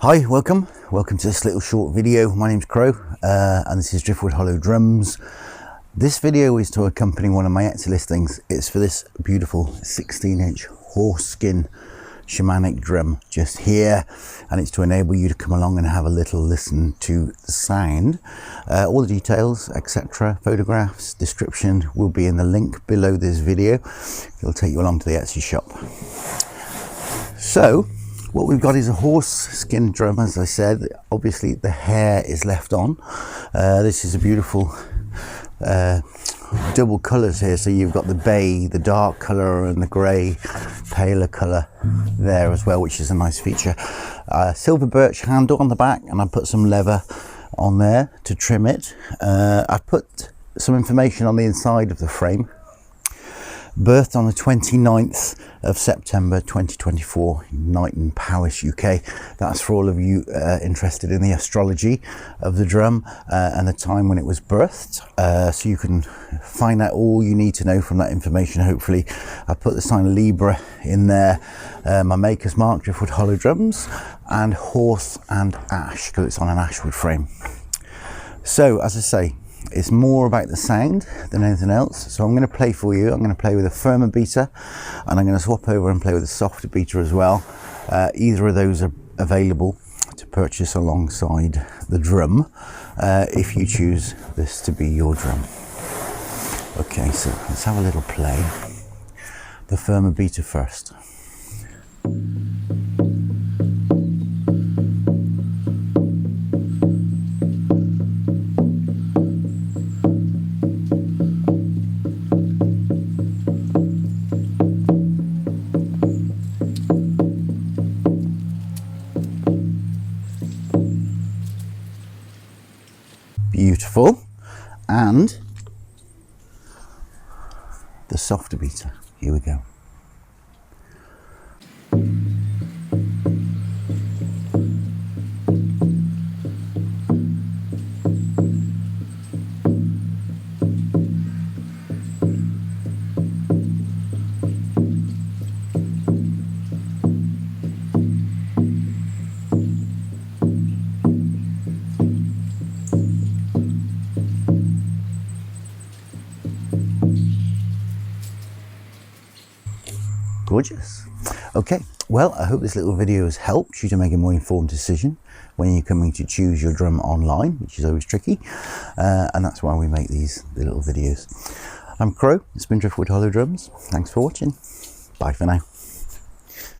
Hi, welcome to this little short video. My name's Crow and this is Driftwood Hollow Drums. This video is to accompany one of my Etsy listings. It's for this beautiful 16-inch horse skin shamanic drum just here, and it's to enable you to come along and have a little listen to the sound. All the details, etc., photographs, description will be in the link below this video. It'll take you along to the Etsy shop. So what we've got is a horse skin drum. As I said, obviously the hair is left on. This is a beautiful double colours here, so you've got the bay, the dark colour, and the grey paler colour there as well, which is a nice feature. Silver birch handle on the back, and I put some leather on there to trim it. I've put some information on the inside of the frame. Birthed on the 29th of September 2024 in Knighton, Powys, UK. That's for all of you interested in the astrology of the drum and the time when it was birthed. So you can find out all you need to know from that information, hopefully. I put the sign Libra in there, my maker's mark, Driftwood Hollow Drums, and horse and ash, because it's on an ashwood frame. So, as I say, it's more about the sound than anything else. So I'm going to play for you. I'm going to play with a firmer beater, and I'm going to swap over and play with a softer beater as well. Either of those are available to purchase alongside the drum if you choose this to be your drum. Okay, so let's have a little play. The firmer beater first. Beautiful. And the softer beater. Here we go. Gorgeous. Okay, well, I hope this little video has helped you to make a more informed decision when you're coming to choose your drum online, which is always tricky, and that's why we make these little videos. I'm Crow, it's been Driftwood Hollow Drums. Thanks for watching. Bye for now.